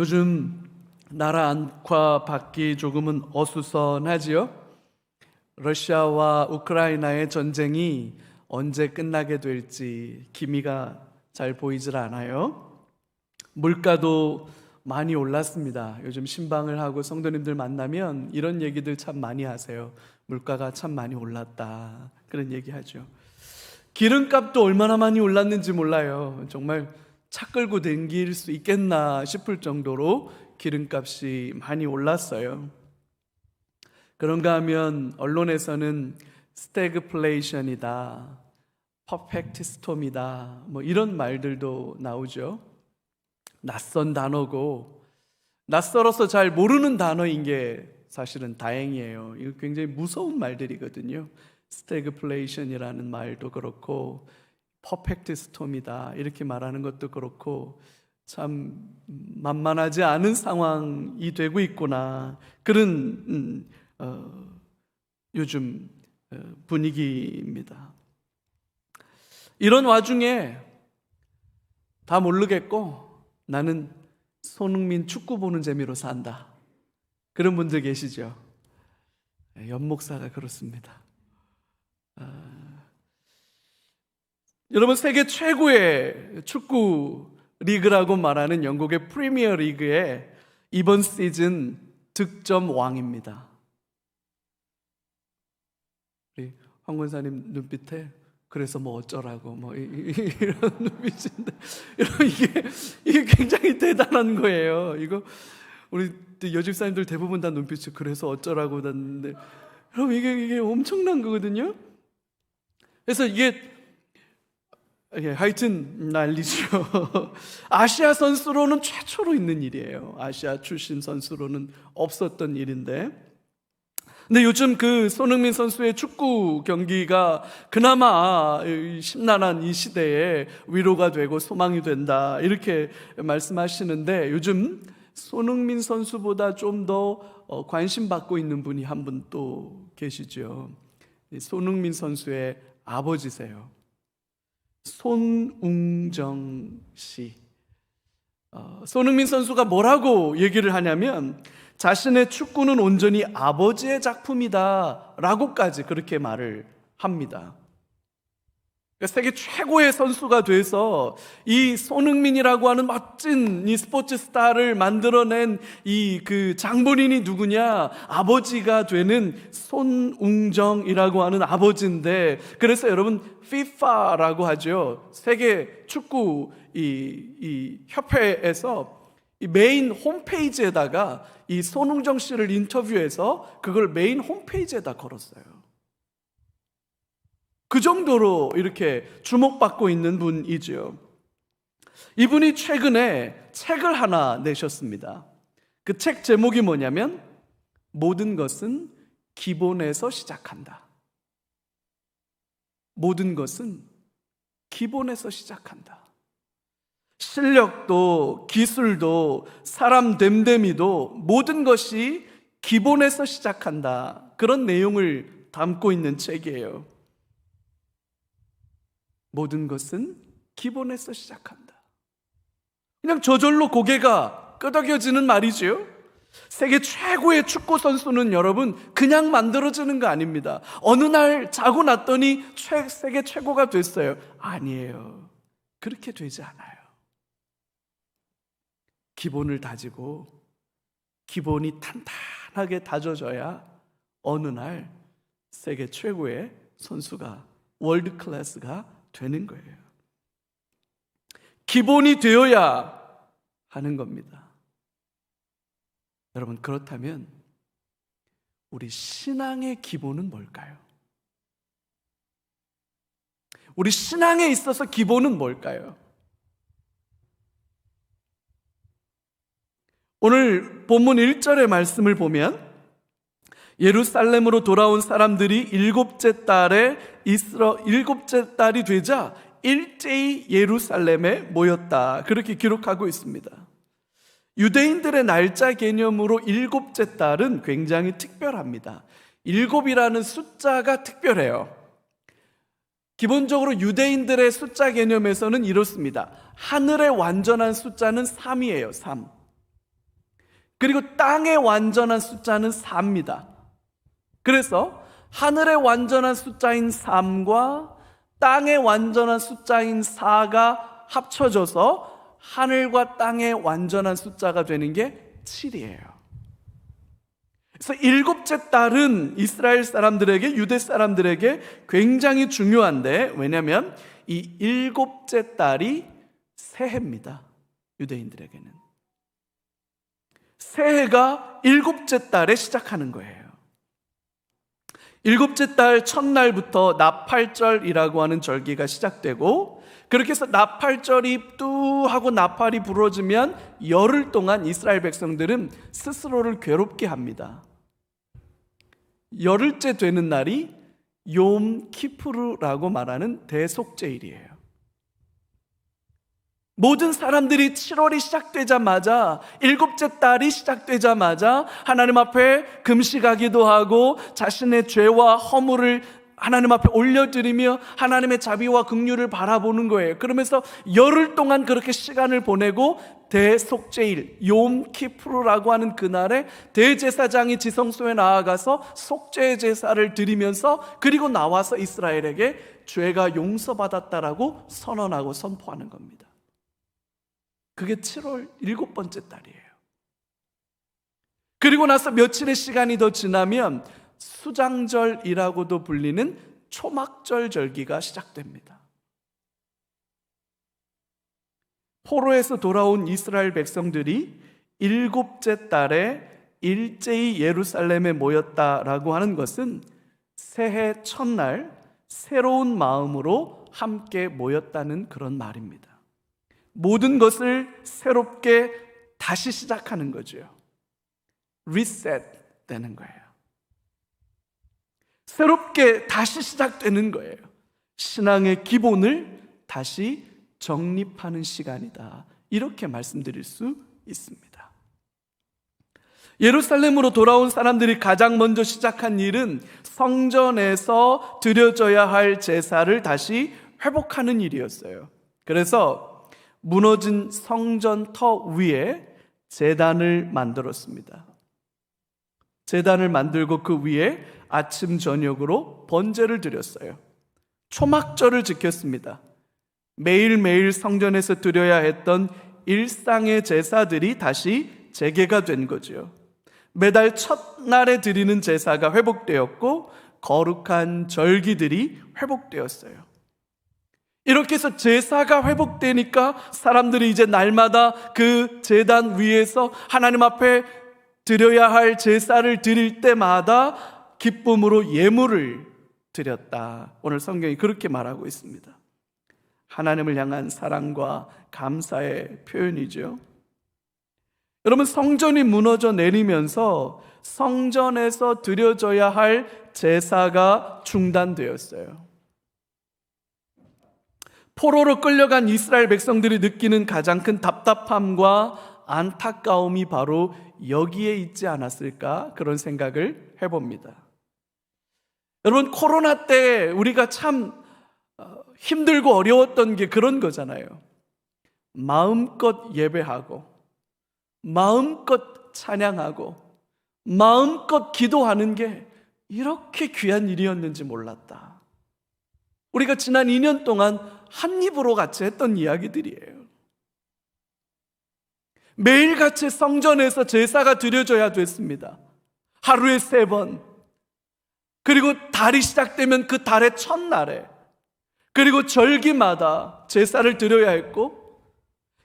요즘 나라 안과 밖이 조금은 어수선하지요. 러시아와 우크라이나의 전쟁이 언제 끝나게 될지 기미가 잘 보이질 않아요. 물가도 많이 올랐습니다. 요즘 신방을 하고 성도님들 만나면 이런 얘기들 참 많이 하세요. 물가가 참 많이 올랐다, 그런 얘기 하죠. 기름값도 얼마나 많이 올랐는지 몰라요. 정말 차 끌고 댕길 수 있겠나 싶을 정도로 기름값이 많이 올랐어요. 그런가 하면 언론에서는 스태그플레이션이다, 퍼펙트 스톰이다, 뭐 이런 말들도 나오죠. 낯선 단어고 낯설어서 잘 모르는 단어인 게 사실은 다행이에요. 이거 굉장히 무서운 말들이거든요. 스태그플레이션이라는 말도 그렇고 퍼펙트 스톰이다 이렇게 말하는 것도 그렇고 참 만만하지 않은 상황이 되고 있구나, 그런 요즘 분위기입니다. 이런 와중에 다 모르겠고 나는 손흥민 축구 보는 재미로 산다, 그런 분들 계시죠? 연목사가 그렇습니다. 여러분, 세계 최고의 축구 리그라고 말하는 영국의 프리미어 리그의 이번 시즌 득점 왕입니다. 우리 황 권사님 눈빛에 그래서 뭐 어쩌라고 뭐 이런 눈빛인데, 이게 굉장히 대단한 거예요. 이거 우리 여집사님들 대부분 다 눈빛이 그래서 어쩌라고 하는데, 여러분 이게 엄청난 거거든요. 그래서 이게 하여튼 난리죠. 아시아 선수로는 최초로 있는 일이에요. 아시아 출신 선수로는 없었던 일인데, 근데 요즘 그 손흥민 선수의 축구 경기가 그나마 심란한 이 시대에 위로가 되고 소망이 된다, 이렇게 말씀하시는데, 요즘 손흥민 선수보다 좀 더 관심 받고 있는 분이 한 분 또 계시죠. 손흥민 선수의 아버지세요. 손웅정 씨. 손흥민 선수가 뭐라고 얘기를 하냐면 자신의 축구는 온전히 아버지의 작품이다 라고까지 그렇게 말을 합니다. 세계 최고의 선수가 돼서 이 손흥민이라고 하는 멋진 이 스포츠 스타를 만들어낸 이 그 장본인이 누구냐? 아버지가 되는 손웅정이라고 하는 아버지인데, 그래서 여러분 FIFA라고 하죠. 세계 축구 이 협회에서 이 메인 홈페이지에다가 이 손웅정 씨를 인터뷰해서 그걸 메인 홈페이지에다 걸었어요. 그 정도로 이렇게 주목받고 있는 분이죠. 이분이 최근에 책을 하나 내셨습니다. 그 책 제목이 뭐냐면 모든 것은 기본에서 시작한다. 모든 것은 기본에서 시작한다. 실력도 기술도 사람 됨됨이도 모든 것이 기본에서 시작한다, 그런 내용을 담고 있는 책이에요. 모든 것은 기본에서 시작한다. 그냥 저절로 고개가 끄덕여지는 말이지요. 세계 최고의 축구 선수는 여러분 그냥 만들어지는 거 아닙니다. 어느 날 자고 났더니 세계 최고가 됐어요. 아니에요. 그렇게 되지 않아요. 기본을 다지고 기본이 탄탄하게 다져져야 어느 날 세계 최고의 선수가, 월드 클래스가 되는 거예요. 기본이 되어야 하는 겁니다. 여러분, 그렇다면 우리 신앙의 기본은 뭘까요? 우리 신앙에 있어서 기본은 뭘까요? 오늘 본문 1절의 말씀을 보면 예루살렘으로 돌아온 사람들이 일곱째 달이 되자 일제히 예루살렘에 모였다, 그렇게 기록하고 있습니다. 유대인들의 날짜 개념으로 일곱째 달은 굉장히 특별합니다. 일곱이라는 숫자가 특별해요. 기본적으로 유대인들의 숫자 개념에서는 이렇습니다. 하늘의 완전한 숫자는 3이에요. 3. 그리고 땅의 완전한 숫자는 4입니다. 그래서 하늘의 완전한 숫자인 3과 땅의 완전한 숫자인 4가 합쳐져서 하늘과 땅의 완전한 숫자가 되는 게 7이에요. 그래서 일곱째 달은 이스라엘 사람들에게, 유대 사람들에게 굉장히 중요한데, 왜냐하면 이 일곱째 달이 새해입니다. 유대인들에게는 새해가 일곱째 달에 시작하는 거예요. 일곱째 달 첫날부터 나팔절이라고 하는 절기가 시작되고, 그렇게 해서 나팔절이 뚜 하고 나팔이 부러지면 열흘 동안 이스라엘 백성들은 스스로를 괴롭게 합니다. 열흘째 되는 날이 욤 키푸르라고 말하는 대속죄일이에요. 모든 사람들이 7월이 시작되자마자, 일곱째 달이 시작되자마자 하나님 앞에 금식하기도 하고 자신의 죄와 허물을 하나님 앞에 올려드리며 하나님의 자비와 긍휼을 바라보는 거예요. 그러면서 열흘 동안 그렇게 시간을 보내고 대속죄일 욤 키푸르라고 하는 그날에 대제사장이 지성소에 나아가서 속죄 제사를 드리면서, 그리고 나와서 이스라엘에게 죄가 용서받았다라고 선언하고 선포하는 겁니다. 그게 7월 일곱 번째 달이에요. 그리고 나서 며칠의 시간이 더 지나면 수장절이라고도 불리는 초막절 절기가 시작됩니다. 포로에서 돌아온 이스라엘 백성들이 일곱째 달에 일제히 예루살렘에 모였다라고 하는 것은 새해 첫날 새로운 마음으로 함께 모였다는 그런 말입니다. 모든 것을 새롭게 다시 시작하는 거죠. 리셋 되는 거예요. 새롭게 다시 시작되는 거예요. 신앙의 기본을 다시 정립하는 시간이다, 이렇게 말씀드릴 수 있습니다. 예루살렘으로 돌아온 사람들이 가장 먼저 시작한 일은 성전에서 드려져야 할 제사를 다시 회복하는 일이었어요. 그래서 무너진 성전 터 위에 제단을 만들었습니다. 제단을 만들고 그 위에 아침 저녁으로 번제를 드렸어요. 초막절을 지켰습니다. 매일매일 성전에서 드려야 했던 일상의 제사들이 다시 재개가 된 거죠. 매달 첫날에 드리는 제사가 회복되었고 거룩한 절기들이 회복되었어요. 이렇게 해서 제사가 회복되니까 사람들이 이제 날마다 그 제단 위에서 하나님 앞에 드려야 할 제사를 드릴 때마다 기쁨으로 예물을 드렸다. 오늘 성경이 그렇게 말하고 있습니다. 하나님을 향한 사랑과 감사의 표현이죠. 여러분, 성전이 무너져 내리면서 성전에서 드려져야 할 제사가 중단되었어요. 포로로 끌려간 이스라엘 백성들이 느끼는 가장 큰 답답함과 안타까움이 바로 여기에 있지 않았을까, 그런 생각을 해봅니다. 여러분, 코로나 때 우리가 참 힘들고 어려웠던 게 그런 거잖아요. 마음껏 예배하고 마음껏 찬양하고 마음껏 기도하는 게 이렇게 귀한 일이었는지 몰랐다. 우리가 지난 2년 동안 한 입으로 같이 했던 이야기들이에요. 매일같이 성전에서 제사가 드려져야 됐습니다. 하루에 3번. 그리고 달이 시작되면 그 달의 첫날에, 그리고 절기마다 제사를 드려야 했고,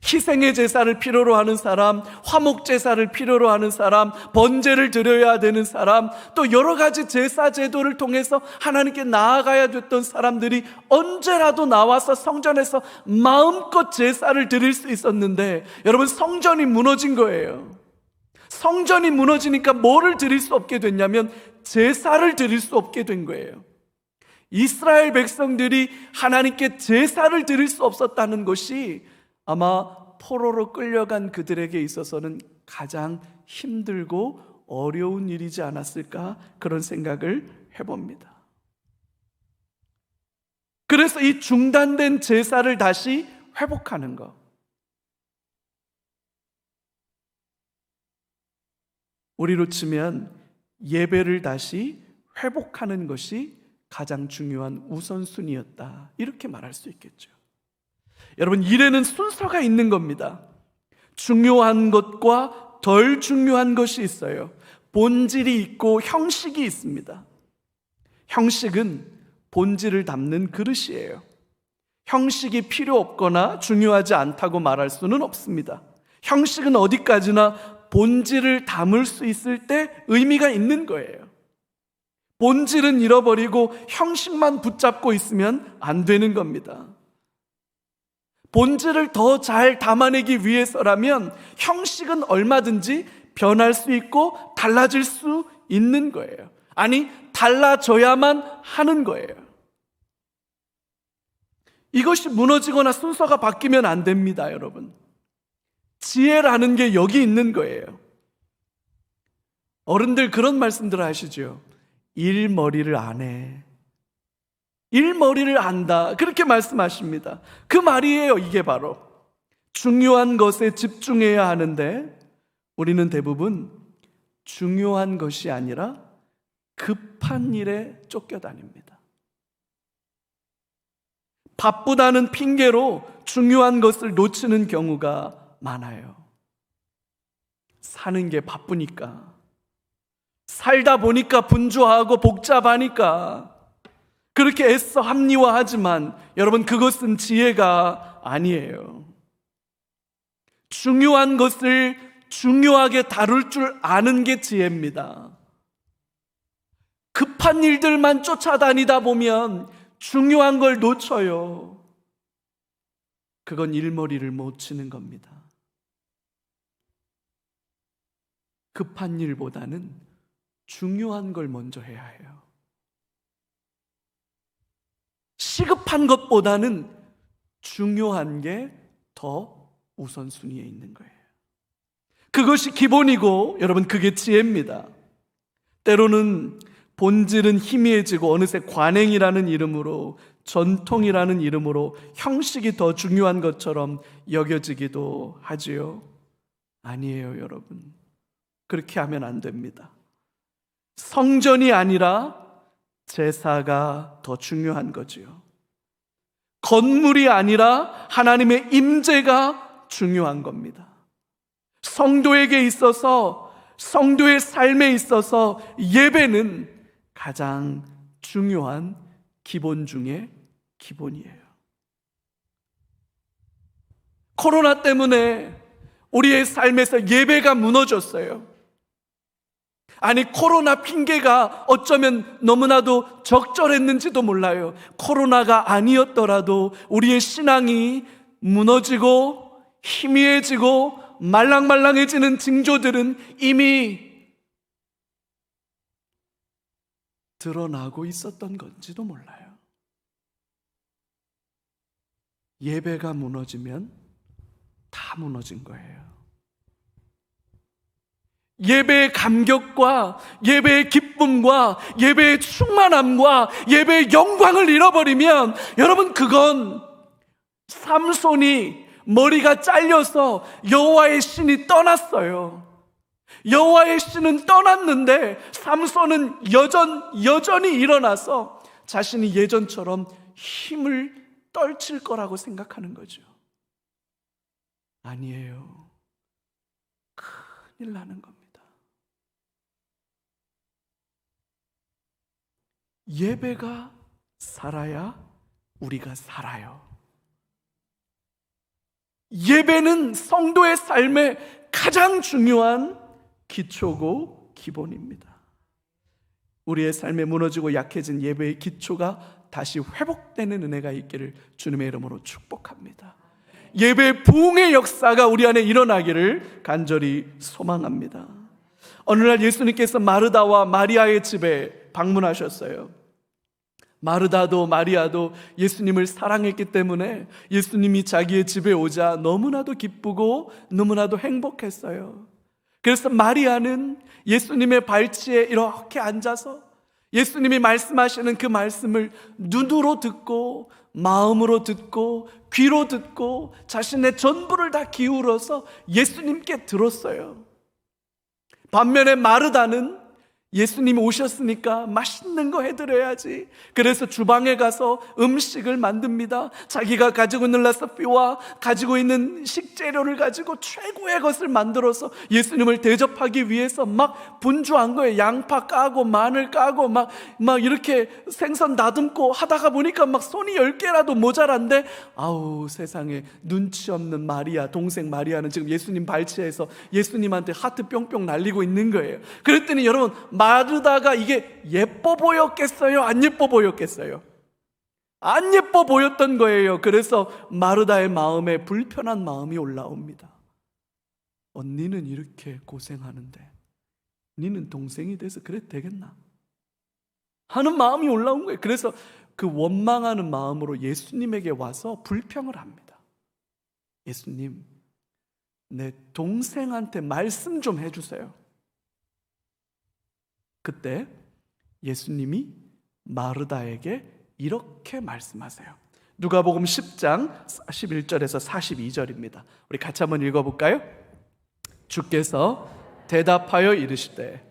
희생의 제사를 필요로 하는 사람, 화목 제사를 필요로 하는 사람, 번제를 드려야 되는 사람, 또 여러 가지 제사 제도를 통해서 하나님께 나아가야 됐던 사람들이 언제라도 나와서 성전에서 마음껏 제사를 드릴 수 있었는데, 여러분, 성전이 무너진 거예요. 성전이 무너지니까 뭐를 드릴 수 없게 됐냐면 제사를 드릴 수 없게 된 거예요. 이스라엘 백성들이 하나님께 제사를 드릴 수 없었다는 것이 아마 포로로 끌려간 그들에게 있어서는 가장 힘들고 어려운 일이지 않았을까, 그런 생각을 해봅니다. 그래서 이 중단된 제사를 다시 회복하는 것, 우리로 치면 예배를 다시 회복하는 것이 가장 중요한 우선순위였다, 이렇게 말할 수 있겠죠. 여러분, 일에는 순서가 있는 겁니다. 중요한 것과 덜 중요한 것이 있어요. 본질이 있고 형식이 있습니다. 형식은 본질을 담는 그릇이에요. 형식이 필요 없거나 중요하지 않다고 말할 수는 없습니다. 형식은 어디까지나 본질을 담을 수 있을 때 의미가 있는 거예요. 본질은 잃어버리고 형식만 붙잡고 있으면 안 되는 겁니다. 본질을 더 잘 담아내기 위해서라면 형식은 얼마든지 변할 수 있고 달라질 수 있는 거예요. 아니, 달라져야만 하는 거예요. 이것이 무너지거나 순서가 바뀌면 안 됩니다, 여러분. 지혜라는 게 여기 있는 거예요. 어른들 그런 말씀들을 하시죠. 일머리를 안 해. 일머리를 안다, 그렇게 말씀하십니다. 그 말이에요. 이게 바로 중요한 것에 집중해야 하는데 우리는 대부분 중요한 것이 아니라 급한 일에 쫓겨다닙니다. 바쁘다는 핑계로 중요한 것을 놓치는 경우가 많아요. 사는 게 바쁘니까, 살다 보니까 분주하고 복잡하니까 그렇게 애써 합리화하지만 여러분, 그것은 지혜가 아니에요. 중요한 것을 중요하게 다룰 줄 아는 게 지혜입니다. 급한 일들만 쫓아다니다 보면 중요한 걸 놓쳐요. 그건 일머리를 못 치는 겁니다. 급한 일보다는 중요한 걸 먼저 해야 해요. 시급한 것보다는 중요한 게 더 우선순위에 있는 거예요. 그것이 기본이고 여러분, 그게 지혜입니다. 때로는 본질은 희미해지고 어느새 관행이라는 이름으로, 전통이라는 이름으로 형식이 더 중요한 것처럼 여겨지기도 하지요. 아니에요, 여러분. 그렇게 하면 안 됩니다. 성전이 아니라 제사가 더 중요한 거지요. 건물이 아니라 하나님의 임재가 중요한 겁니다. 성도에게 있어서, 성도의 삶에 있어서 예배는 가장 중요한 기본 중에 기본이에요. 코로나 때문에 우리의 삶에서 예배가 무너졌어요. 아니, 코로나 핑계가 어쩌면 너무나도 적절했는지도 몰라요. 코로나가 아니었더라도 우리의 신앙이 무너지고 희미해지고 말랑말랑해지는 징조들은 이미 드러나고 있었던 건지도 몰라요. 예배가 무너지면 다 무너진 거예요. 예배의 감격과 예배의 기쁨과 예배의 충만함과 예배의 영광을 잃어버리면 여러분, 그건 삼손이 머리가 잘려서 여호와의 신이 떠났어요. 여호와의 신은 떠났는데 삼손은 여전히 일어나서 자신이 예전처럼 힘을 떨칠 거라고 생각하는 거죠. 아니에요. 큰일 나는 겁니다. 예배가 살아야 우리가 살아요. 예배는 성도의 삶의 가장 중요한 기초고 기본입니다. 우리의 삶에 무너지고 약해진 예배의 기초가 다시 회복되는 은혜가 있기를 주님의 이름으로 축복합니다. 예배의 부흥의 역사가 우리 안에 일어나기를 간절히 소망합니다. 어느 날 예수님께서 마르다와 마리아의 집에 방문하셨어요. 마르다도 마리아도 예수님을 사랑했기 때문에 예수님이 자기의 집에 오자 너무나도 기쁘고 너무나도 행복했어요. 그래서 마리아는 예수님의 발치에 이렇게 앉아서 예수님이 말씀하시는 그 말씀을 눈으로 듣고 마음으로 듣고 귀로 듣고 자신의 전부를 다 기울여서 예수님께 들었어요. 반면에 마르다는 예수님이 오셨으니까 맛있는 거 해드려야지. 그래서 주방에 가서 음식을 만듭니다. 자기가 가지고 있는 레시피와 가지고 있는 식재료를 가지고 최고의 것을 만들어서 예수님을 대접하기 위해서 막 분주한 거예요. 양파 까고 마늘 까고 막 이렇게 생선 다듬고 하다가 보니까 막 손이 10개라도 모자란데, 아우 세상에, 눈치 없는 마리아, 동생 마리아는 지금 예수님 발치해서 예수님한테 하트 뿅뿅 날리고 있는 거예요. 그랬더니 여러분, 마르다가 이게 예뻐 보였겠어요? 안 예뻐 보였겠어요? 안 예뻐 보였던 거예요. 그래서 마르다의 마음에 불편한 마음이 올라옵니다. 언니는 이렇게 고생하는데 니는 동생이 돼서 그래도 되겠나? 하는 마음이 올라온 거예요. 그래서 그 원망하는 마음으로 예수님에게 와서 불평을 합니다. 예수님, 내 동생한테 말씀 좀 해주세요. 그때 예수님이 마르다에게 이렇게 말씀하세요. 누가복음 10장 41절에서 42절입니다. 우리 같이 한번 읽어볼까요? 주께서 대답하여 이르시되,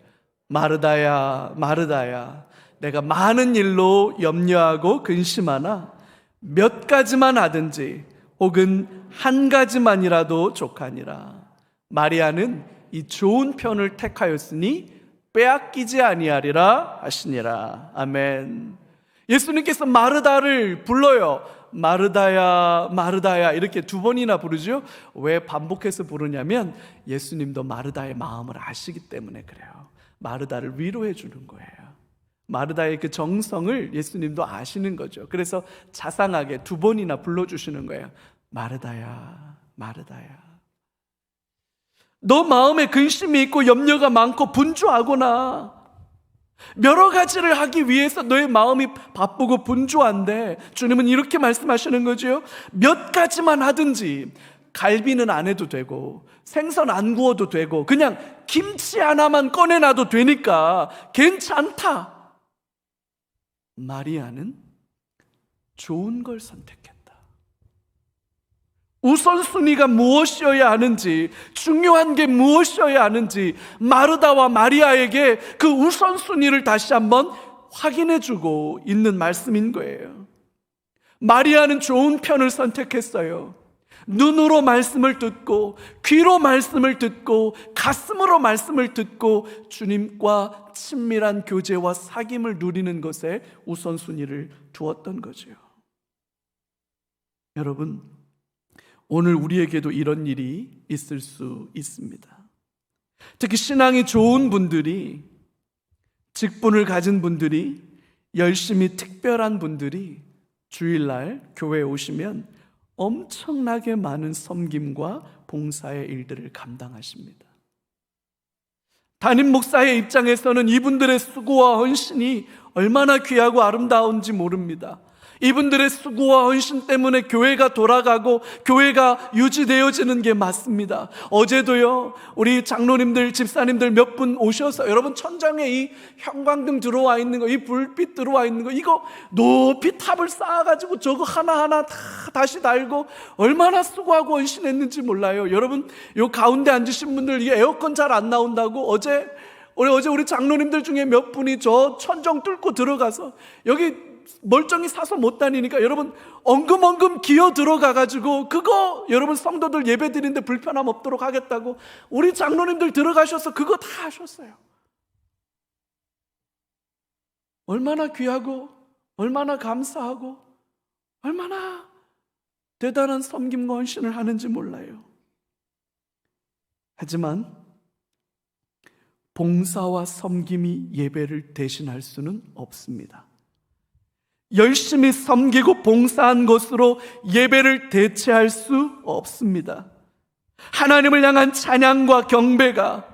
마르다야 마르다야, 내가 많은 일로 염려하고 근심하나 몇 가지만 하든지 혹은 한 가지만이라도 족하니라. 마리아는 이 좋은 편을 택하였으니 빼앗기지 아니하리라 하시니라. 아멘. 예수님께서 마르다를 불러요. 마르다야 마르다야 이렇게 2번이나 부르죠. 왜 반복해서 부르냐면 예수님도 마르다의 마음을 아시기 때문에 그래요. 마르다를 위로해 주는 거예요. 마르다의 그 정성을 예수님도 아시는 거죠. 그래서 자상하게 2번이나 불러주시는 거예요. 마르다야 마르다야, 너 마음에 근심이 있고 염려가 많고 분주하구나. 여러 가지를 하기 위해서 너의 마음이 바쁘고 분주한데 주님은 이렇게 말씀하시는 거죠. 몇 가지만 하든지, 갈비는 안 해도 되고 생선 안 구워도 되고 그냥 김치 하나만 꺼내놔도 되니까 괜찮다. 마리아는 좋은 걸 선택했다. 우선순위가 무엇이어야 하는지, 중요한 게 무엇이어야 하는지 마르다와 마리아에게 그 우선순위를 다시 한번 확인해주고 있는 말씀인 거예요. 마리아는 좋은 편을 선택했어요. 눈으로 말씀을 듣고 귀로 말씀을 듣고 가슴으로 말씀을 듣고 주님과 친밀한 교제와 사귐을 누리는 것에 우선순위를 두었던 거죠. 여러분, 오늘 우리에게도 이런 일이 있을 수 있습니다. 특히 신앙이 좋은 분들이, 직분을 가진 분들이, 열심히 특별한 분들이 주일날 교회에 오시면 엄청나게 많은 섬김과 봉사의 일들을 감당하십니다. 담임 목사의 입장에서는 이분들의 수고와 헌신이 얼마나 귀하고 아름다운지 모릅니다. 이분들의 수고와 헌신 때문에 교회가 돌아가고 교회가 유지되어지는 게 맞습니다. 어제도요, 우리 장로님들, 집사님들 몇 분 오셔서 여러분 천장에 이 형광등 들어와 있는 거, 이 불빛 들어와 있는 거, 이거 높이 탑을 쌓아가지고 저거 하나하나 다 다시 달고 얼마나 수고하고 헌신했는지 몰라요. 여러분, 요 가운데 앉으신 분들 이 에어컨 잘 안 나온다고 어제 우리 장로님들 중에 몇 분이 저 천정 뚫고 들어가서 여기 멀쩡히 사서 못 다니니까 여러분 엉금엉금 기어 들어가가지고 그거 여러분 성도들 예배 드리는데 불편함 없도록 하겠다고 우리 장로님들 들어가셔서 그거 다 하셨어요. 얼마나 귀하고 얼마나 감사하고 얼마나 대단한 섬김과 헌신을 하는지 몰라요. 하지만 봉사와 섬김이 예배를 대신할 수는 없습니다. 열심히 섬기고 봉사한 것으로 예배를 대체할 수 없습니다. 하나님을 향한 찬양과 경배가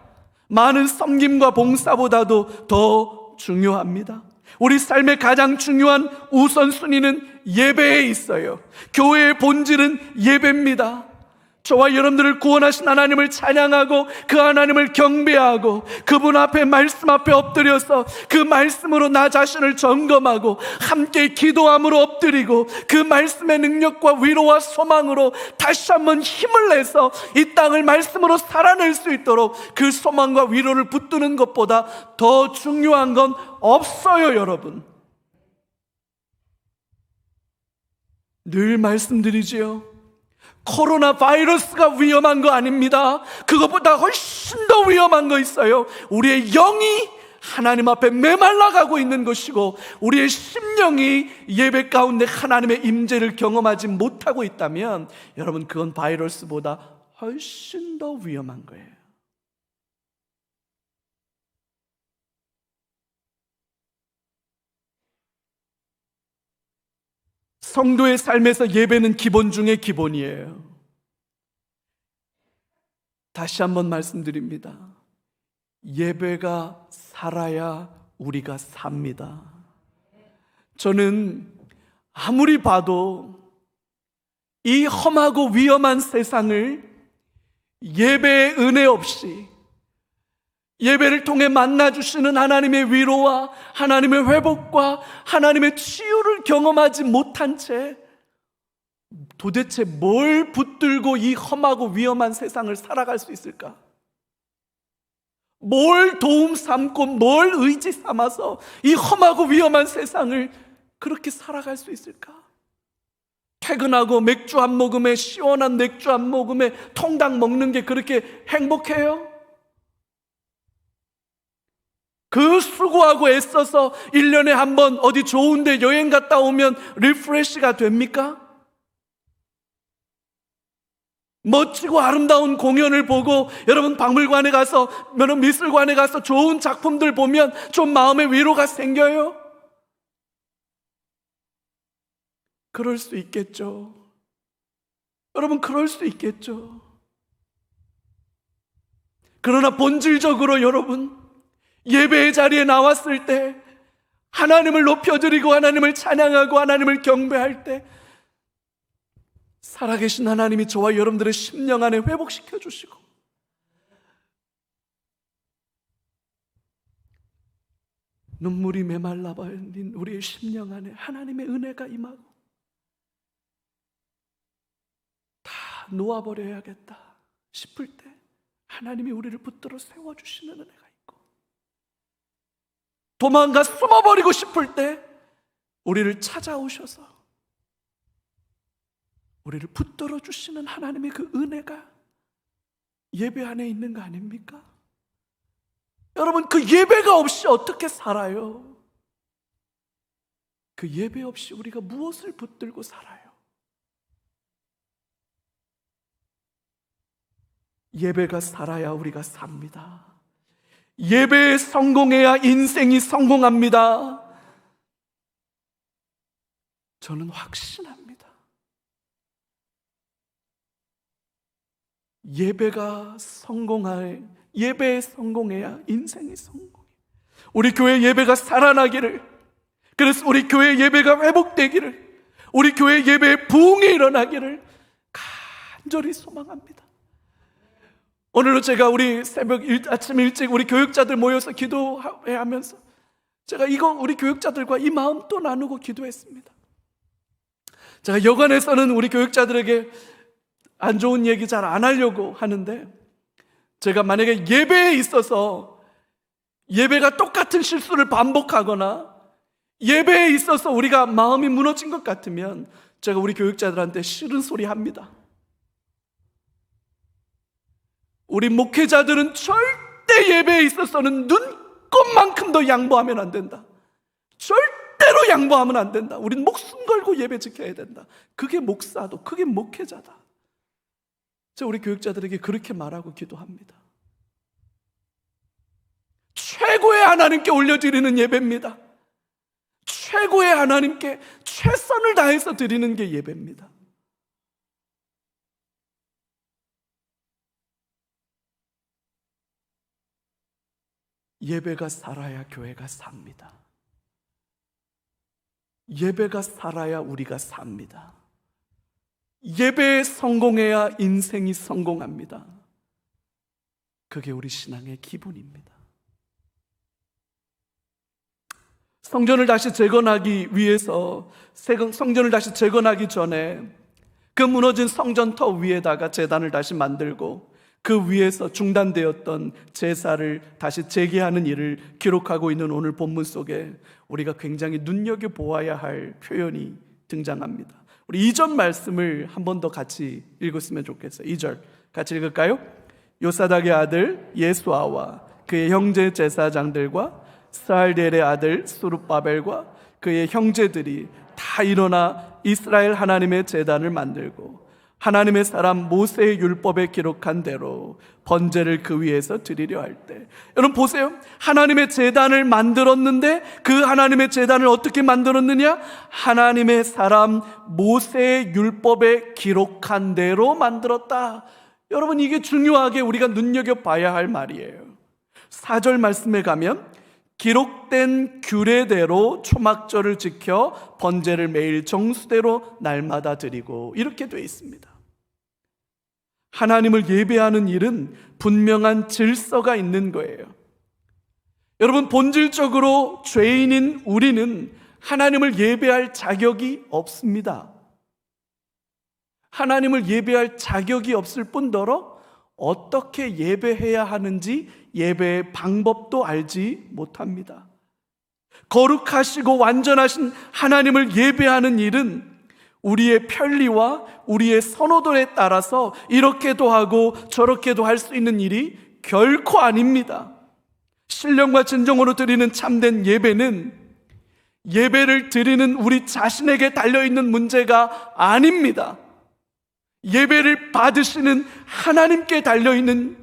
많은 섬김과 봉사보다도 더 중요합니다. 우리 삶의 가장 중요한 우선순위는 예배에 있어요. 교회의 본질은 예배입니다. 저와 여러분들을 구원하신 하나님을 찬양하고 그 하나님을 경배하고 그분 앞에 말씀 앞에 엎드려서 그 말씀으로 나 자신을 점검하고 함께 기도함으로 엎드리고 그 말씀의 능력과 위로와 소망으로 다시 한번 힘을 내서 이 땅을 말씀으로 살아낼 수 있도록 그 소망과 위로를 붙드는 것보다 더 중요한 건 없어요. 여러분, 늘 말씀드리지요. 코로나 바이러스가 위험한 거 아닙니다. 그것보다 훨씬 더 위험한 거 있어요. 우리의 영이 하나님 앞에 메말라가고 있는 것이고 우리의 심령이 예배 가운데 하나님의 임재를 경험하지 못하고 있다면 여러분, 그건 바이러스보다 훨씬 더 위험한 거예요. 성도의 삶에서 예배는 기본 중에 기본이에요. 다시 한번 말씀드립니다. 예배가 살아야 우리가 삽니다. 저는 아무리 봐도 이 험하고 위험한 세상을 예배의 은혜 없이, 예배를 통해 만나주시는 하나님의 위로와 하나님의 회복과 하나님의 치유를 경험하지 못한 채 도대체 뭘 붙들고 이 험하고 위험한 세상을 살아갈 수 있을까? 뭘 도움 삼고 뭘 의지 삼아서 이 험하고 위험한 세상을 그렇게 살아갈 수 있을까? 퇴근하고 맥주 한 모금에, 시원한 맥주 한 모금에 통닭 먹는 게 그렇게 행복해요? 그 수고하고 애써서 1년에 한 번 어디 좋은 데 여행 갔다 오면 리프레시가 됩니까? 멋지고 아름다운 공연을 보고 여러분 박물관에 가서, 여러분 미술관에 가서 좋은 작품들 보면 좀 마음의 위로가 생겨요? 그럴 수 있겠죠. 여러분, 그럴 수 있겠죠. 그러나 본질적으로 여러분, 예배의 자리에 나왔을 때 하나님을 높여드리고 하나님을 찬양하고 하나님을 경배할 때 살아계신 하나님이 저와 여러분들의 심령 안에 회복시켜 주시고 눈물이 메말라 버린 우리의 심령 안에 하나님의 은혜가 임하고 다 놓아버려야겠다 싶을 때 하나님이 우리를 붙들어 세워주시는 은혜가 있고, 도망가 숨어버리고 싶을 때 우리를 찾아오셔서 우리를 붙들어 주시는 하나님의 그 은혜가 예배 안에 있는 거 아닙니까? 여러분, 그 예배가 없이 어떻게 살아요? 그 예배 없이 우리가 무엇을 붙들고 살아요? 예배가 살아야 우리가 삽니다. 예배에 성공해야 인생이 성공합니다. 저는 확신합니다. 예배에 성공해야 인생이 성공해요. 우리 교회 예배가 살아나기를, 그래서 우리 교회 예배가 회복되기를, 우리 교회 예배에 부흥이 일어나기를 간절히 소망합니다. 오늘도 제가 우리 아침 일찍 우리 교육자들 모여서 기도하면서 제가 우리 교육자들과 이 마음 또 나누고 기도했습니다. 제가 여관에서는 우리 교육자들에게 안 좋은 얘기 잘 안 하려고 하는데, 제가 만약에 예배에 있어서 예배가 똑같은 실수를 반복하거나 예배에 있어서 우리가 마음이 무너진 것 같으면 제가 우리 교육자들한테 싫은 소리 합니다. 우리 목회자들은 절대 예배에 있어서는 눈꼽만큼도 양보하면 안 된다. 절대로 양보하면 안 된다. 우린 목숨 걸고 예배 지켜야 된다. 그게 목사도, 그게 목회자다. 제가 우리 교육자들에게 그렇게 말하고 기도합니다. 최고의 하나님께 올려드리는 예배입니다. 최고의 하나님께 최선을 다해서 드리는 게 예배입니다. 예배가 살아야 교회가 삽니다. 예배가 살아야 우리가 삽니다. 예배에 성공해야 인생이 성공합니다. 그게 우리 신앙의 기본입니다. 성전을 다시 재건하기 위해서, 성전을 다시 재건하기 전에 그 무너진 성전터 위에다가 제단을 다시 만들고 그 위에서 중단되었던 제사를 다시 재개하는 일을 기록하고 있는 오늘 본문 속에 우리가 굉장히 눈여겨보아야 할 표현이 등장합니다. 우리 2절 말씀을 한 번 더 같이 읽었으면 좋겠어요. 2절 같이 읽을까요? 요사닥의 아들 예수아와 그의 형제 제사장들과 스알델의 아들 스룹바벨과 그의 형제들이 다 일어나 이스라엘 하나님의 제단을 만들고 하나님의 사람 모세의 율법에 기록한 대로 번제를 그 위에서 드리려 할 때, 여러분 보세요. 하나님의 제단을 만들었는데 그 하나님의 제단을 어떻게 만들었느냐? 하나님의 사람 모세의 율법에 기록한 대로 만들었다. 여러분, 이게 중요하게 우리가 눈여겨봐야 할 말이에요. 4절 말씀에 가면 기록된 규례대로 초막절을 지켜 번제를 매일 정수대로 날마다 드리고, 이렇게 되어 있습니다. 하나님을 예배하는 일은 분명한 질서가 있는 거예요. 여러분, 본질적으로 죄인인 우리는 하나님을 예배할 자격이 없습니다. 하나님을 예배할 자격이 없을 뿐더러 어떻게 예배해야 하는지 예배의 방법도 알지 못합니다. 거룩하시고 완전하신 하나님을 예배하는 일은 우리의 편리와 우리의 선호도에 따라서 이렇게도 하고 저렇게도 할 수 있는 일이 결코 아닙니다. 신령과 진정으로 드리는 참된 예배는 예배를 드리는 우리 자신에게 달려있는 문제가 아닙니다. 예배를 받으시는 하나님께 달려있는,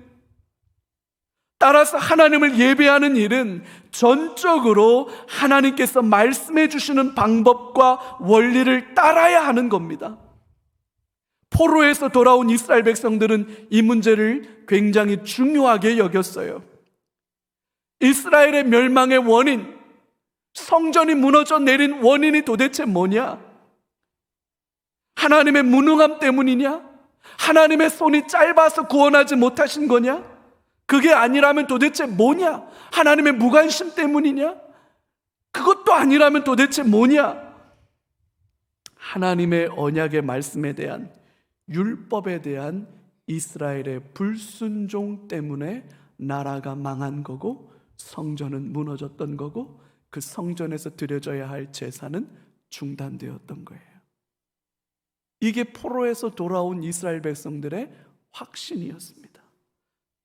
따라서 하나님을 예배하는 일은 전적으로 하나님께서 말씀해 주시는 방법과 원리를 따라야 하는 겁니다. 포로에서 돌아온 이스라엘 백성들은 이 문제를 굉장히 중요하게 여겼어요. 이스라엘의 멸망의 원인, 성전이 무너져 내린 원인이 도대체 뭐냐? 하나님의 무능함 때문이냐? 하나님의 손이 짧아서 구원하지 못하신 거냐? 그게 아니라면 도대체 뭐냐? 하나님의 무관심 때문이냐? 그것도 아니라면 도대체 뭐냐? 하나님의 언약의 말씀에 대한, 율법에 대한 이스라엘의 불순종 때문에 나라가 망한 거고 성전은 무너졌던 거고 그 성전에서 드려져야 할 제사는 중단되었던 거예요. 이게 포로에서 돌아온 이스라엘 백성들의 확신이었습니다.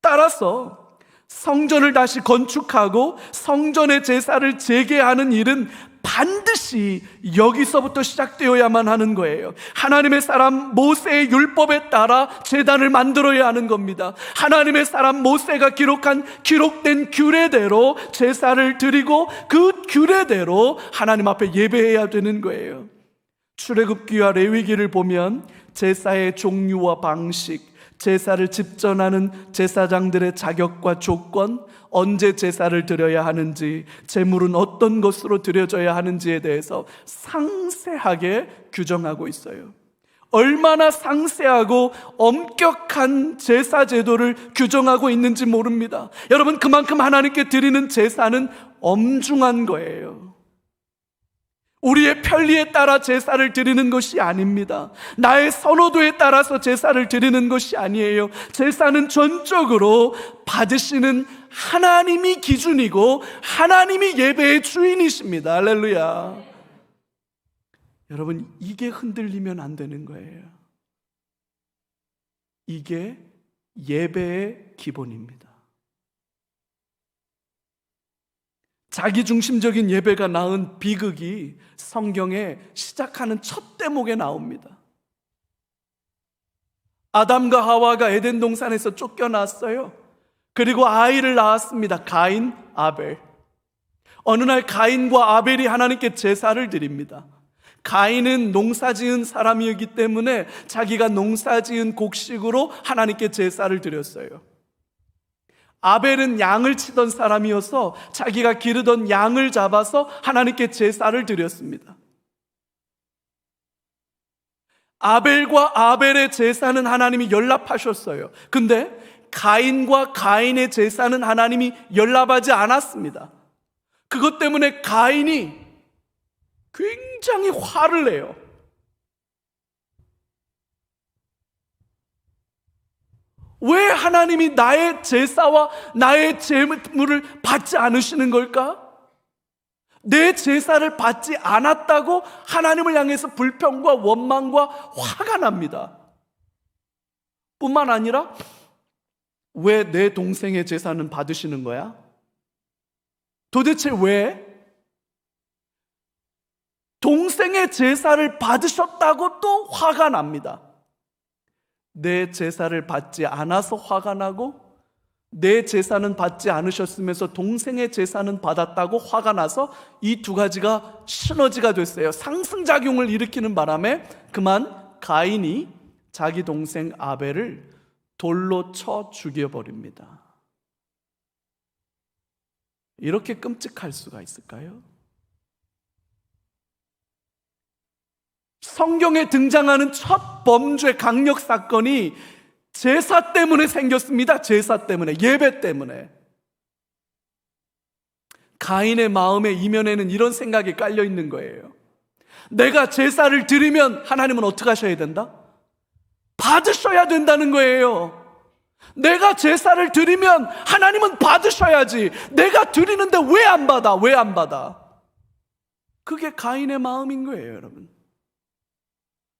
따라서 성전을 다시 건축하고 성전의 제사를 재개하는 일은 반드시 여기서부터 시작되어야만 하는 거예요. 하나님의 사람 모세의 율법에 따라 제단을 만들어야 하는 겁니다. 하나님의 사람 모세가 기록된 규례대로 제사를 드리고 그 규례대로 하나님 앞에 예배해야 되는 거예요. 출애굽기와 레위기를 보면 제사의 종류와 방식, 제사를 집전하는 제사장들의 자격과 조건, 언제 제사를 드려야 하는지, 제물은 어떤 것으로 드려져야 하는지에 대해서 상세하게 규정하고 있어요. 얼마나 상세하고 엄격한 제사 제도를 규정하고 있는지 모릅니다. 여러분, 그만큼 하나님께 드리는 제사는 엄중한 거예요. 우리의 편리에 따라 제사를 드리는 것이 아닙니다. 나의 선호도에 따라서 제사를 드리는 것이 아니에요. 제사는 전적으로 받으시는 하나님이 기준이고 하나님이 예배의 주인이십니다. 할렐루야. 여러분, 이게 흔들리면 안 되는 거예요. 이게 예배의 기본입니다. 자기중심적인 예배가 낳은 비극이 성경에 시작하는 첫 대목에 나옵니다. 아담과 하와가 에덴 동산에서 쫓겨났어요. 그리고 아이를 낳았습니다. 가인, 아벨. 어느 날 가인과 아벨이 하나님께 제사를 드립니다. 가인은 농사지은 사람이었기 때문에 자기가 농사지은 곡식으로 하나님께 제사를 드렸어요. 아벨은 양을 치던 사람이어서 자기가 기르던 양을 잡아서 하나님께 제사를 드렸습니다. 아벨과 아벨의 제사는 하나님이 연락하셨어요. 근데 가인과 가인의 제사는 하나님이 연락하지 않았습니다. 그것 때문에 가인이 굉장히 화를 내요. 왜 하나님이 나의 제사와 나의 제물을 받지 않으시는 걸까? 내 제사를 받지 않았다고 하나님을 향해서 불평과 원망과 화가 납니다. 뿐만 아니라 왜 내 동생의 제사는 받으시는 거야? 도대체 왜? 동생의 제사를 받으셨다고 또 화가 납니다. 내 제사를 받지 않아서 화가 나고 내 제사는 받지 않으셨으면서 동생의 제사는 받았다고 화가 나서 이 두 가지가 시너지가 됐어요. 상승작용을 일으키는 바람에 그만 가인이 자기 동생 아벨을 돌로 쳐 죽여버립니다. 이렇게 끔찍할 수가 있을까요? 성경에 등장하는 첫 범죄 강력 사건이 제사 때문에 생겼습니다. 제사 때문에, 예배 때문에. 가인의 마음의 이면에는 이런 생각이 깔려 있는 거예요. 내가 제사를 드리면 하나님은 어떻게 하셔야 된다? 받으셔야 된다는 거예요. 내가 제사를 드리면 하나님은 받으셔야지. 내가 드리는데 왜 안 받아? 왜 안 받아? 그게 가인의 마음인 거예요, 여러분.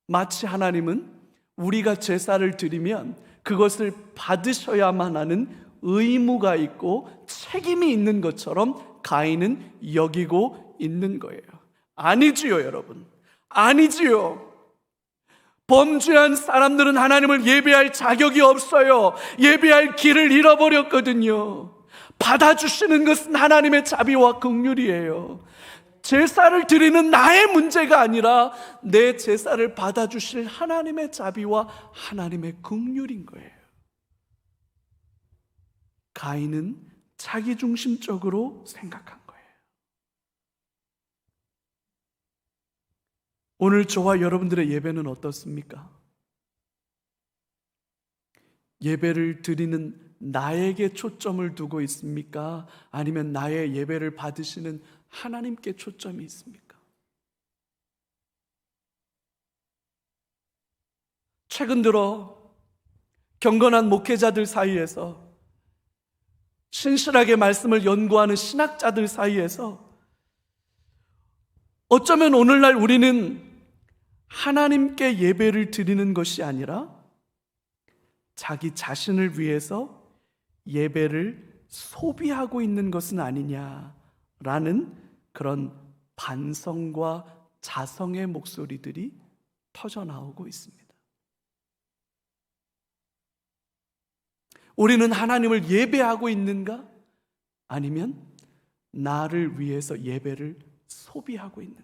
마치 하나님은 우리가 제사를 드리면 그것을 받으셔야만 하는 의무가 있고 책임이 있는 것처럼 가인은 여기고 있는 거예요. 아니지요, 여러분. 아니지요. 범죄한 사람들은 하나님을 예배할 자격이 없어요. 예배할 길을 잃어버렸거든요. 받아주시는 것은 하나님의 자비와 긍휼이에요. 제사를 드리는 나의 문제가 아니라 내 제사를 받아주실 하나님의 자비와 하나님의 긍휼인 거예요. 가인은 자기중심적으로 생각한 거예요. 오늘 저와 여러분들의 예배는 어떻습니까? 예배를 드리는 나에게 초점을 두고 있습니까? 아니면 나의 예배를 받으시는 하나님께 초점이 있습니까? 최근 들어 경건한 목회자들 사이에서, 신실하게 말씀을 연구하는 신학자들 사이에서 어쩌면 오늘날 우리는 하나님께 예배를 드리는 것이 아니라 자기 자신을 위해서 예배를 소비하고 있는 것은 아니냐라는 그런 반성과 자성의 목소리들이 터져 나오고 있습니다. 우리는 하나님을 예배하고 있는가? 아니면 나를 위해서 예배를 소비하고 있는가?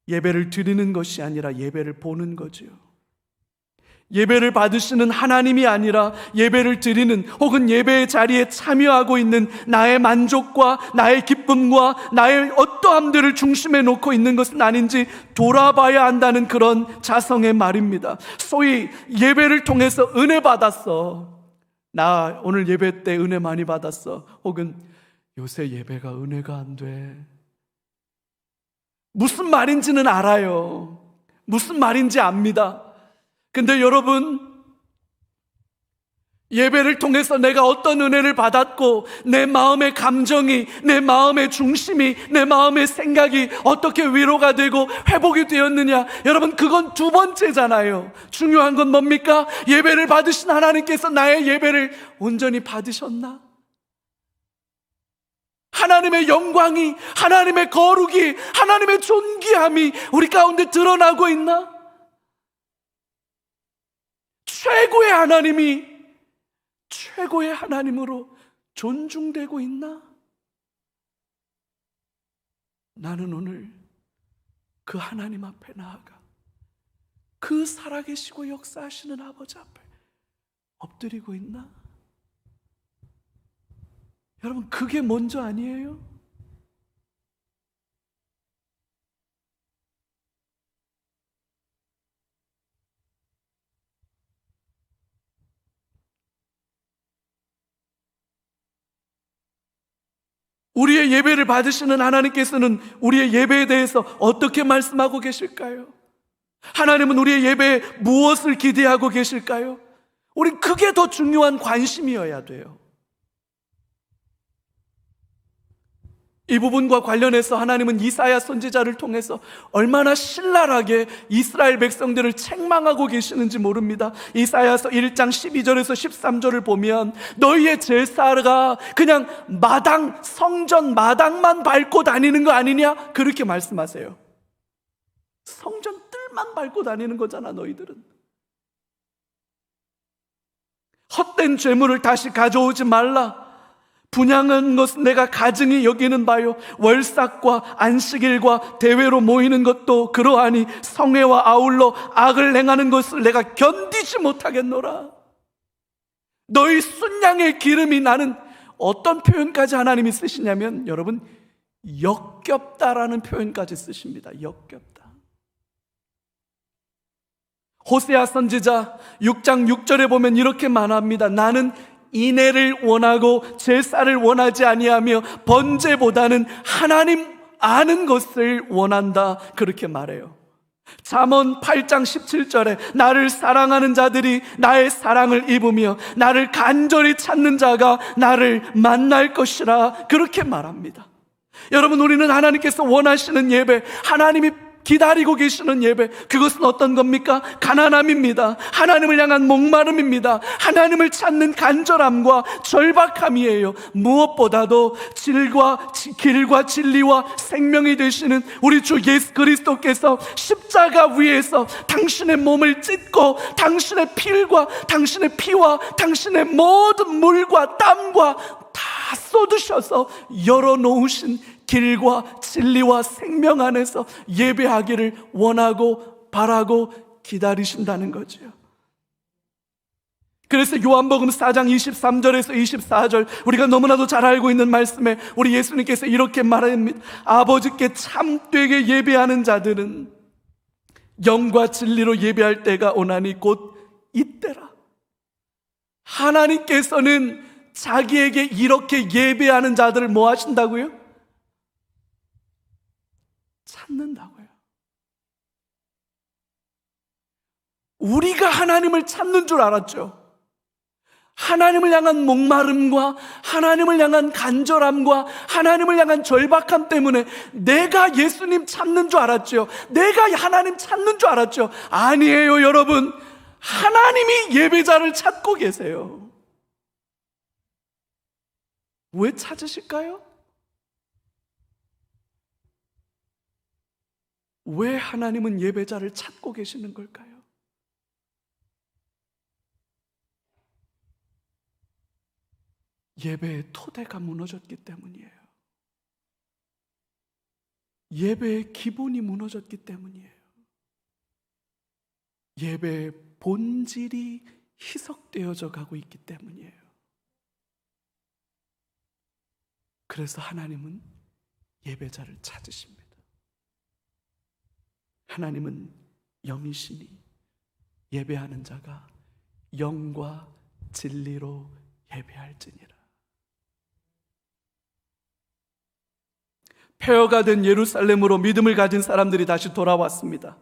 예배를 드리는 것이 아니라 예배를 보는 거지요. 예배를 받으시는 하나님이 아니라 예배를 드리는, 혹은 예배의 자리에 참여하고 있는 나의 만족과 나의 기쁨과 나의 어떠함들을 중심에 놓고 있는 것은 아닌지 돌아봐야 한다는 그런 자성의 말입니다. 소위 예배를 통해서 은혜 받았어, 나 오늘 예배 때 은혜 많이 받았어, 혹은 요새 예배가 은혜가 안 돼. 무슨 말인지는 알아요. 무슨 말인지 압니다. 근데 여러분, 예배를 통해서 내가 어떤 은혜를 받았고 내 마음의 감정이, 내 마음의 중심이, 내 마음의 생각이 어떻게 위로가 되고 회복이 되었느냐, 여러분 그건 두 번째잖아요. 중요한 건 뭡니까? 예배를 받으신 하나님께서 나의 예배를 온전히 받으셨나? 하나님의 영광이, 하나님의 거룩이, 하나님의 존귀함이 우리 가운데 드러나고 있나? 최고의 하나님이 최고의 하나님으로 존중되고 있나? 나는 오늘 그 하나님 앞에 나아가 그 살아계시고 역사하시는 아버지 앞에 엎드리고 있나? 여러분, 그게 먼저 아니에요? 우리의 예배를 받으시는 하나님께서는 우리의 예배에 대해서 어떻게 말씀하고 계실까요? 하나님은 우리의 예배에 무엇을 기대하고 계실까요? 우린 그게 더 중요한 관심이어야 돼요. 이 부분과 관련해서 하나님은 이사야 선지자를 통해서 얼마나 신랄하게 이스라엘 백성들을 책망하고 계시는지 모릅니다. 이사야서 1장 12절에서 13절을 보면 너희의 제사가 그냥 성전 마당만 밟고 다니는 거 아니냐? 그렇게 말씀하세요. 성전 뜰만 밟고 다니는 거잖아, 너희들은. 헛된 죄물을 다시 가져오지 말라. 분향한 것은 내가 가증히 여기는 바요, 월삭과 안식일과 대회로 모이는 것도 그러하니 성회와 아울러 악을 행하는 것을 내가 견디지 못하겠노라. 너희 순양의 기름이 나는, 어떤 표현까지 하나님이 쓰시냐면 여러분, 역겹다라는 표현까지 쓰십니다. 역겹다. 호세아 선지자 6장 6절에 보면 이렇게 말합니다. 나는 인애를 원하고 제사를 원하지 아니하며 번제보다는 하나님 아는 것을 원한다, 그렇게 말해요. 잠언 8장 17절에 나를 사랑하는 자들이 나의 사랑을 입으며 나를 간절히 찾는 자가 나를 만날 것이라, 그렇게 말합니다. 여러분, 우리는 하나님께서 원하시는 예배, 하나님이 기다리고 계시는 예배, 그것은 어떤 겁니까? 가난함입니다. 하나님을 향한 목마름입니다. 하나님을 찾는 간절함과 절박함이에요. 무엇보다도 길과 진리와 생명이 되시는 우리 주 예수 그리스도께서 십자가 위에서 당신의 몸을 찢고 당신의 피와 당신의 모든 물과 땀과 다 쏟으셔서 열어놓으신 길과 진리와 생명 안에서 예배하기를 원하고 바라고 기다리신다는 거죠. 그래서 요한복음 4장 23절에서 24절, 우리가 너무나도 잘 알고 있는 말씀에 우리 예수님께서 이렇게 말합니다. 아버지께 참되게 예배하는 자들은 영과 진리로 예배할 때가 오나니 곧 이때라. 하나님께서는 자기에게 이렇게 예배하는 자들을 뭐 하신다고요? 찾는다고요. 우리가 하나님을 찾는 줄 알았죠. 하나님을 향한 목마름과 하나님을 향한 간절함과 하나님을 향한 절박함 때문에 내가 예수님 찾는 줄 알았죠. 내가 하나님 찾는 줄 알았죠. 아니에요, 여러분. 하나님이 예배자를 찾고 계세요. 왜 찾으실까요? 왜 하나님은 예배자를 찾고 계시는 걸까요? 예배의 토대가 무너졌기 때문이에요. 예배의 기본이 무너졌기 때문이에요. 예배의 본질이 희석되어져 가고 있기 때문이에요. 그래서 하나님은 예배자를 찾으십니다. 하나님은 영이시니 예배하는 자가 영과 진리로 예배할지니라. 폐허가 된 예루살렘으로 믿음을 가진 사람들이 다시 돌아왔습니다.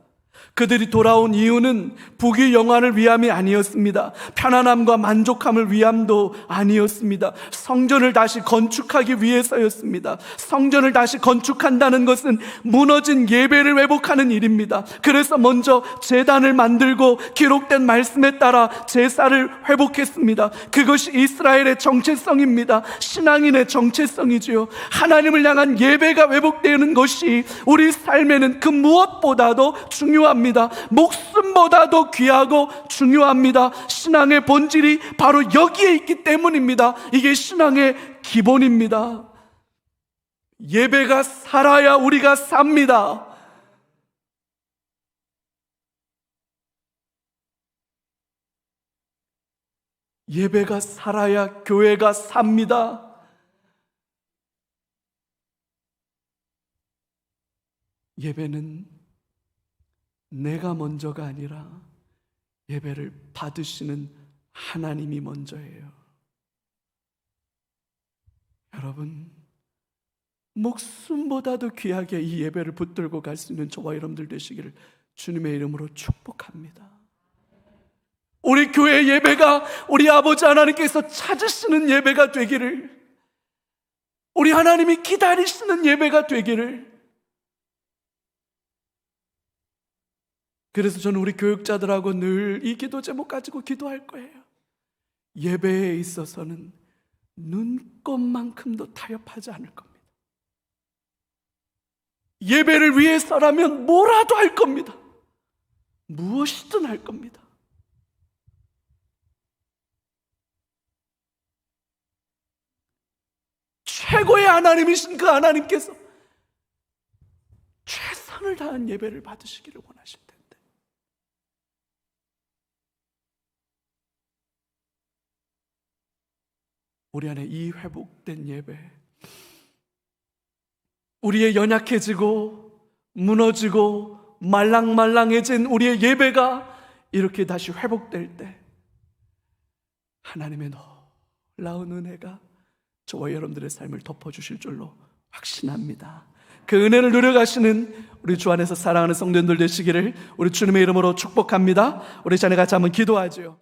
그들이 돌아온 이유는 부귀 영화를 위함이 아니었습니다. 편안함과 만족함을 위함도 아니었습니다. 성전을 다시 건축하기 위해서였습니다. 성전을 다시 건축한다는 것은 무너진 예배를 회복하는 일입니다. 그래서 먼저 제단을 만들고 기록된 말씀에 따라 제사를 회복했습니다. 그것이 이스라엘의 정체성입니다. 신앙인의 정체성이지요. 하나님을 향한 예배가 회복되는 것이 우리 삶에는 그 무엇보다도 중요합니다. 목숨보다도 귀하고 중요합니다. 신앙의 본질이 바로 여기에 있기 때문입니다. 이게 신앙의 기본입니다. 예배가 살아야 우리가 삽니다. 예배가 살아야 교회가 삽니다. 예배는 내가 먼저가 아니라 예배를 받으시는 하나님이 먼저예요. 여러분, 목숨보다도 귀하게 이 예배를 붙들고 갈 수 있는 저와 여러분들 되시기를 주님의 이름으로 축복합니다. 우리 교회 예배가 우리 아버지 하나님께서 찾으시는 예배가 되기를, 우리 하나님이 기다리시는 예배가 되기를. 그래서 저는 우리 교육자들하고 늘 이 기도 제목 가지고 기도할 거예요. 예배에 있어서는 눈꼽만큼도 타협하지 않을 겁니다. 예배를 위해서라면 뭐라도 할 겁니다. 무엇이든 할 겁니다. 최고의 하나님이신 그 하나님께서 최선을 다한 예배를 받으시기를 원하실 텐데, 우리 안에 이 회복된 예배, 우리의 연약해지고 무너지고 말랑말랑해진 우리의 예배가 이렇게 다시 회복될 때 하나님의 놀라운 은혜가 저와 여러분들의 삶을 덮어주실 줄로 확신합니다. 그 은혜를 누려가시는 우리 주 안에서 사랑하는 성도님들 되시기를 우리 주님의 이름으로 축복합니다. 우리 자녀 같이 한번 기도하죠.